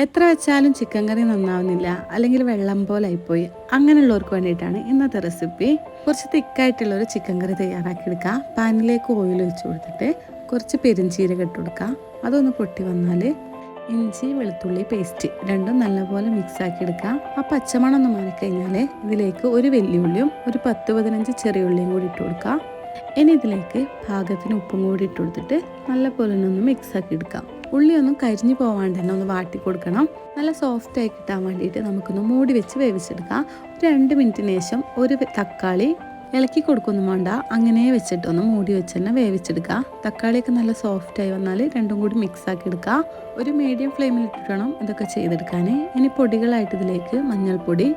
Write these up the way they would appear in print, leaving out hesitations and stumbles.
എത്ര വെച്ചാലും ചിക്കൻ കറി നന്നാവുന്നില്ല, അല്ലെങ്കിൽ വെള്ളം പോലെ ആയിപ്പോയി, അങ്ങനെയുള്ളവർക്ക് വേണ്ടിയിട്ടാണ് ഇന്നത്തെ റെസിപ്പി. കുറച്ച് തിക്കായിട്ടുള്ളൊരു ചിക്കൻ കറി തയ്യാറാക്കിയെടുക്കുക. പാനിലേക്ക് ഓയിൽ ഒഴിച്ച് കൊടുത്തിട്ട് കുറച്ച് പെരിഞ്ചീരകം ഇട്ട് കൊടുക്കുക. അതൊന്ന് പൊട്ടി വന്നാൽ ഇഞ്ചി വെളുത്തുള്ളി പേസ്റ്റ് രണ്ടും നല്ലപോലെ മിക്സ് ആക്കി എടുക്കുക. ആ പച്ചമണം ഒന്ന് മാറിക്കഴിഞ്ഞാൽ ഇതിലേക്ക് ഒരു വെല്ലുള്ളിയും ഒരു 10-15 ചെറിയ ഉള്ളിയും കൂടി ഇട്ട് കൊടുക്കുക. ഇനി ഇതിലേക്ക് പാകത്തിന് ഉപ്പും കൂടി ഇട്ട് കൊടുത്തിട്ട് നല്ലപോലെ ഒന്ന് മിക്സ് ആക്കി എടുക്കാം. ഉള്ളി ഒന്നും കരിഞ്ഞു പോവാണ്ട് തന്നെ ഒന്ന് വാട്ടി കൊടുക്കണം. നല്ല സോഫ്റ്റ് ആയി കിട്ടാൻ വേണ്ടിയിട്ട് നമുക്കൊന്ന് മൂടി വെച്ച് വേവിച്ചെടുക്കാം. ഒരു 2 മിനിറ്റിന് ശേഷം ഒരു തക്കാളി ഇളക്കി കൊടുക്കൊന്നും വേണ്ട, അങ്ങനെ വെച്ചിട്ട് ഒന്ന് മൂടി വെച്ച് തന്നെ വേവിച്ചെടുക്കുക. തക്കാളിയൊക്കെ നല്ല സോഫ്റ്റ് ആയി വന്നാൽ രണ്ടും കൂടി മിക്സ് ആക്കി എടുക്കുക. ഒരു മീഡിയം ഫ്ലെയിമിൽ ഇട്ടിട്ട് വേണം ഇതൊക്കെ ചെയ്തെടുക്കാൻ. ഇനി പൊടികളായിട്ട് ഇതിലേക്ക് മഞ്ഞൾപ്പൊടി,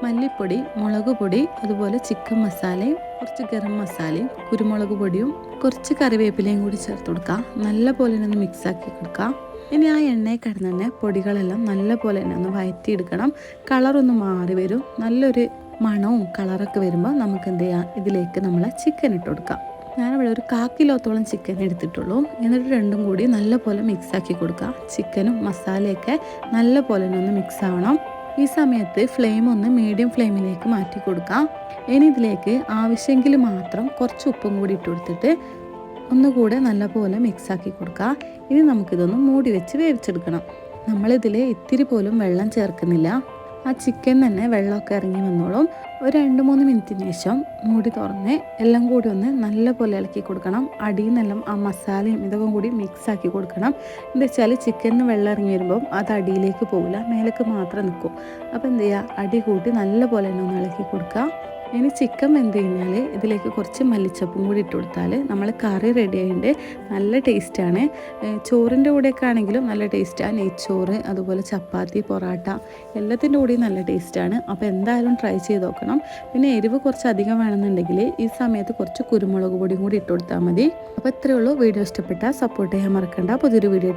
മല്ലിപ്പൊടി, മുളക് പൊടി, അതുപോലെ ചിക്കൻ മസാലയും കുറച്ച് ഗരം മസാലയും കുരുമുളക് പൊടിയും കുറച്ച് കറിവേപ്പിലയും കൂടി ചേർത്ത് കൊടുക്കുക. നല്ല പോലെ ഒന്ന് മിക്സ് ആക്കി കൊടുക്കുക. ഇനി ആ എണ്ണയിൽ കിടന്ന് തന്നെ പൊടികളെല്ലാം നല്ല പോലെ തന്നെ ഒന്ന് വഴറ്റിയെടുക്കണം. കളറൊന്ന് മാറി വരും, നല്ലൊരു മണവും കളറൊക്കെ വരുമ്പോൾ നമുക്ക് എന്ത് ചെയ്യാം, ഇതിലേക്ക് നമ്മൾ ചിക്കൻ ഇട്ട് കൊടുക്കാം. ഞാനിവിടെ ഒരു 1/4 കിലോത്തോളം ചിക്കൻ എടുത്തിട്ടുള്ളൂ. എന്നിട്ട് രണ്ടും കൂടി നല്ല പോലെ മിക്സ് ആക്കി കൊടുക്കുക. ചിക്കനും മസാലയൊക്കെ നല്ല പോലെ ഒന്ന് മിക്സ് ആവണം. ഈ സമയത്ത് ഫ്ലെയിം ഒന്ന് മീഡിയം ഫ്ലെയിമിലേക്ക് മാറ്റി കൊടുക്കാം. ഇനി ഇതിലേക്ക് ആവശ്യമെങ്കിൽ മാത്രം കുറച്ച് ഉപ്പും കൂടി ഇട്ട് കൊടുത്തിട്ട് ഒന്നുകൂടെ നല്ലപോലെ മിക്സ് ആക്കി കൊടുക്കുക. ഇനി നമുക്കിതൊന്ന് മൂടി വെച്ച് വേവിച്ചെടുക്കണം. നമ്മളിതിൽ ഇത്തിരി പോലും വെള്ളം ചേർക്കുന്നില്ല. ആ ചിക്കൻ തന്നെ വെള്ളമൊക്കെ ഇറങ്ങി വന്നോളും. ഒരു 2-3 മിനിറ്റിന് ശേഷം മൂടി തുറന്ന് എല്ലാം കൂടി ഒന്ന് നല്ലപോലെ ഇളക്കി കൊടുക്കണം. അടിയിൽ നിന്നെല്ലാം ആ മസാലയും ഇതൊക്കെ കൂടി മിക്സ് ആക്കി കൊടുക്കണം. എന്താ വെച്ചാൽ ചിക്കനിന് വെള്ളം ഇറങ്ങി വരുമ്പം അത് അടിയിലേക്ക് പോകില്ല, മേലേക്ക് മാത്രം നിൽക്കും. അപ്പോൾ എന്ത് ചെയ്യുക, അടി കൂട്ടി നല്ലപോലെ തന്നെ ഒന്ന് ഇളക്കി കൊടുക്കുക. ഇനി ചിക്കൻ വെന്ത് കഴിഞ്ഞാൽ ഇതിലേക്ക് കുറച്ച് മല്ലിച്ചപ്പും കൂടി ഇട്ട് കൊടുത്താൽ നമ്മൾ കറി റെഡി ആയിട്ടുണ്ട്. നല്ല ടേസ്റ്റാണ്. ചോറിൻ്റെ കൂടെയൊക്കെ ആണെങ്കിലും നല്ല ടേസ്റ്റാണ്. നെയ്ച്ചോറ്, അതുപോലെ ചപ്പാത്തി, പൊറാട്ട എല്ലാത്തിൻ്റെ കൂടെയും നല്ല ടേസ്റ്റാണ്. അപ്പോൾ എന്തായാലും ട്രൈ ചെയ്ത് നോക്കണം. പിന്നെ എരിവ് കുറച്ച് അധികം വേണമെന്നുണ്ടെങ്കിൽ ഈ സമയത്ത് കുറച്ച് കുരുമുളക് പൊടിയും കൂടി ഇട്ട് കൊടുത്താൽ മതി. അപ്പോൾ ഇത്രയേ ഉള്ളൂ. വീഡിയോ ഇഷ്ടപ്പെട്ടാൽ സപ്പോർട്ട് ചെയ്യാൻ മറക്കണ്ട. പുതിയൊരു വീഡിയോ